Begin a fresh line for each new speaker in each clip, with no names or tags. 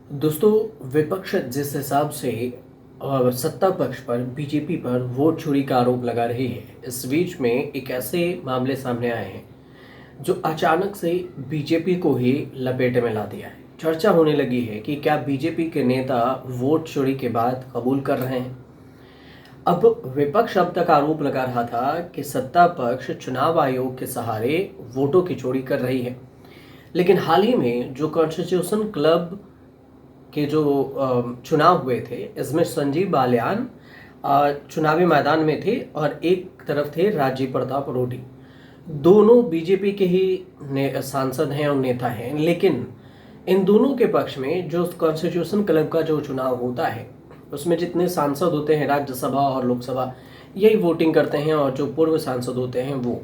दोस्तों, विपक्ष जिस हिसाब से सत्ता पक्ष पर बीजेपी पर वोट चोरी का आरोप लगा रही है, इस बीच में एक ऐसे मामले सामने आए हैं जो अचानक से बीजेपी को ही लपेटे में ला दिया है। चर्चा होने लगी है कि क्या बीजेपी के नेता वोट चोरी के बाद कबूल कर रहे हैं। अब विपक्ष अब तक आरोप लगा रहा था कि सत्ता पक्ष चुनाव आयोग के सहारे वोटों की चोरी कर रही है, लेकिन हाल ही में जो कॉन्स्टिट्यूशन क्लब के जो चुनाव हुए थे, इसमें संजीव बालियान चुनावी मैदान में थे और एक तरफ थे राजीव प्रताप रूडी। दोनों बीजेपी के ही सांसद हैं और नेता हैं, लेकिन इन दोनों के पक्ष में जो कॉन्स्टिट्यूशन क्लब का जो चुनाव होता है, उसमें जितने सांसद होते हैं राज्यसभा और लोकसभा, यही वोटिंग करते हैं और जो पूर्व सांसद होते हैं वो।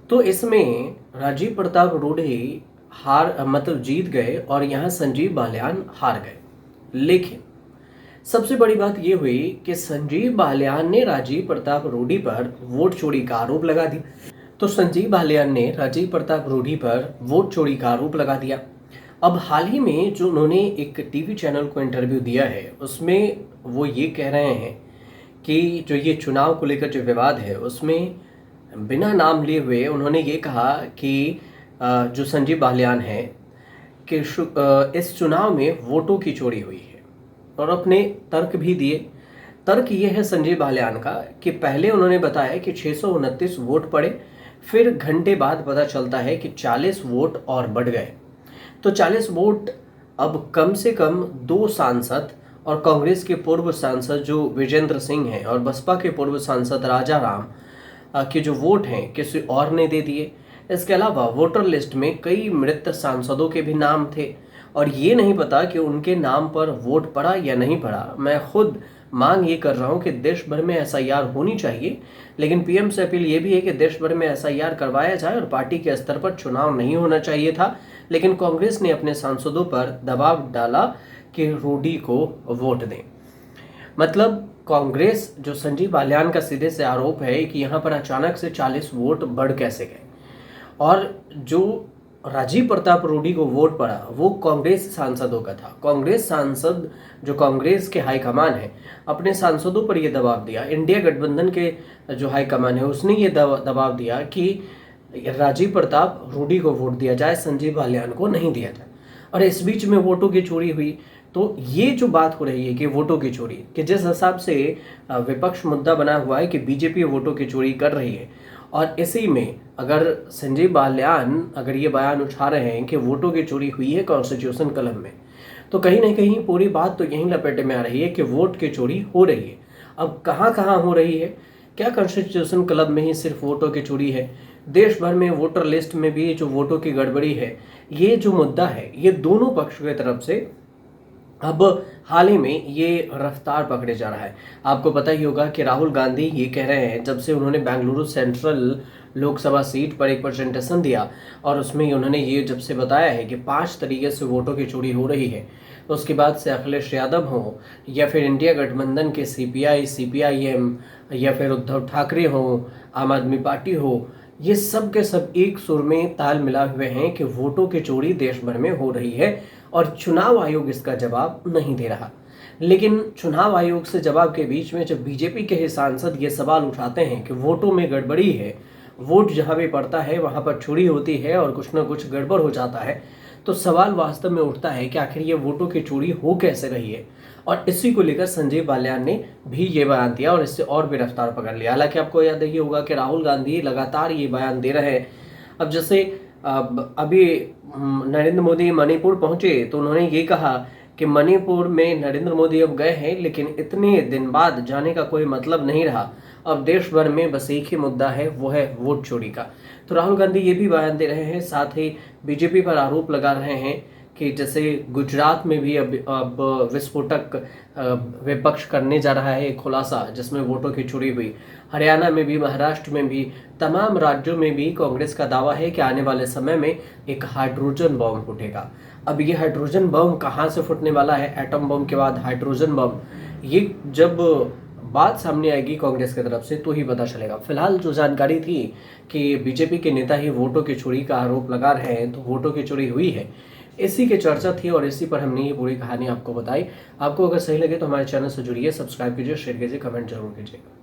तो इसमें राजीव प्रताप रूडी जीत गए और यहाँ संजीव बालियान हार गए। लेकिन सबसे बड़ी बात यह हुई कि संजीव बालियान ने राजीव प्रताप रूडी पर वोट चोरी का आरोप लगा दिया। तो संजीव बालियान ने राजीव प्रताप रूडी पर वोट चोरी का आरोप लगा दिया। अब हाल ही में जो उन्होंने एक टीवी चैनल को इंटरव्यू दिया है, उसमें वो ये कह रहे हैं कि जो ये चुनाव को लेकर जो विवाद है, उसमें बिना नाम लिए हुए उन्होंने ये कहा कि जो संजीव बालियान है कि इस चुनाव में वोटों की चोरी हुई है और अपने तर्क भी दिए। तर्क ये है संजीव बालियान का कि पहले उन्होंने बताया कि 629 वोट पड़े, फिर घंटे बाद पता चलता है कि 40 वोट और बढ़ गए। तो 40 वोट अब कम से कम 2 सांसद और कांग्रेस के पूर्व सांसद जो विजेंद्र सिंह हैं और बसपा के पूर्व सांसद राजा राम के जो वोट हैं किसी और ने दे दिए। इसके अलावा वोटर लिस्ट में कई मृत सांसदों के भी नाम थे और ये नहीं पता कि उनके नाम पर वोट पड़ा या नहीं पड़ा। मैं खुद मांग ये कर रहा हूँ कि देश भर में एसआईआर होनी चाहिए, लेकिन पीएम से अपील ये भी है कि देश भर में एसआईआर करवाया जाए और पार्टी के स्तर पर चुनाव नहीं होना चाहिए था। लेकिन कांग्रेस ने अपने सांसदों पर दबाव डाला कि रूडी को वोट दें। मतलब कांग्रेस, जो संजीव बालियान का सीधे से आरोप है कि यहाँ पर अचानक से 40 वोट बढ़ कैसे गए, और जो राजीव प्रताप रूडी को वोट पड़ा वो कांग्रेस सांसदों का था। कांग्रेस सांसद, जो कांग्रेस के हाईकमान है, अपने सांसदों पर ये दबाव दिया। इंडिया गठबंधन के जो हाईकमान है उसने ये दबाव दिया कि राजीव प्रताप रूडी को वोट दिया जाए, संजीव बालियान को नहीं दिया जाए। और इस बीच में वोटों की चोरी हुई। तो ये जो बात हो रही है कि वोटों की चोरी, कि जिस हिसाब से विपक्ष मुद्दा बना हुआ है कि बीजेपी वोटों की चोरी कर रही है, और इसी में अगर संजीव बालियान अगर ये बयान उठा रहे हैं कि वोटों की चोरी हुई है कॉन्स्टिट्यूशन क्लब में, तो कहीं ना कहीं पूरी बात तो यहीं लपेटे में आ रही है कि वोट की चोरी हो रही है। अब कहाँ कहाँ हो रही है? क्या कॉन्स्टिट्यूशन क्लब में ही सिर्फ वोटों की चोरी है? देश भर में वोटर लिस्ट में भी जो वोटों की गड़बड़ी है, ये जो मुद्दा है, ये दोनों पक्षों की तरफ से अब हाल ही में ये रफ्तार पकड़े जा रहा है। आपको पता ही होगा कि राहुल गांधी ये कह रहे हैं, जब से उन्होंने बेंगलुरु सेंट्रल लोकसभा सीट पर एक प्रेजेंटेशन दिया और उसमें उन्होंने ये जब से बताया है कि 5 तरीके से वोटों की चोरी हो रही है, तो उसके बाद से अखिलेश यादव हो या फिर इंडिया गठबंधन के सीपीआई, सीपीआईएम या फिर उद्धव ठाकरे हो, आम आदमी पार्टी हो, ये सब के सब एक सुर में ताल मिला हुए हैं कि वोटों की चोरी देश भर में हो रही है और चुनाव आयोग इसका जवाब नहीं दे रहा। लेकिन चुनाव आयोग से जवाब के बीच में जब बीजेपी के ही सांसद ये सवाल उठाते हैं कि वोटों में गड़बड़ी है, वोट जहां भी पड़ता है वहां पर चोरी होती है और कुछ ना कुछ गड़बड़ हो जाता है, तो सवाल वास्तव में उठता है कि आखिर ये वोटों की चोरी हो कैसे रही है। और इसी को लेकर संजीव बालियान ने भी ये बयान दिया और इससे और भी रफ्तार पकड़ लिया। हालांकि आपको याद ही होगा कि राहुल गांधी लगातार ये बयान दे रहे हैं। अब जैसे अभी नरेंद्र मोदी मणिपुर पहुंचे तो उन्होंने ये कहा कि मणिपुर में नरेंद्र मोदी अब गए हैं, लेकिन इतने दिन बाद जाने का कोई मतलब नहीं रहा। अब देश भर में बस एक ही मुद्दा है, वो है वोट चोरी का। तो राहुल गांधी ये भी बयान दे रहे हैं, साथ ही बीजेपी पर आरोप लगा रहे हैं कि जैसे गुजरात में भी अब विस्फोटक विपक्ष करने जा रहा है खुलासा, जिसमें वोटों की चोरी हुई। हरियाणा में भी, महाराष्ट्र में भी, तमाम राज्यों में भी कांग्रेस का दावा है कि आने वाले समय में एक हाइड्रोजन बम फूटेगा। अब ये हाइड्रोजन बम कहाँ से फूटने वाला है, एटम बम के बाद हाइड्रोजन बम, ये जब बात सामने आएगी कांग्रेस की तरफ से तो ही पता चलेगा। फिलहाल जो जानकारी थी कि बीजेपी के नेता ही वोटों की चोरी का आरोप लगा रहे हैं, तो वोटों की चोरी हुई है। इसी की चर्चा थी और इसी पर हमने ये पूरी कहानी आपको बताई। आपको अगर सही लगे तो हमारे चैनल से जुड़िए, सब्सक्राइब कीजिए, शेयर कीजिए, कमेंट जरूर कीजिएगा।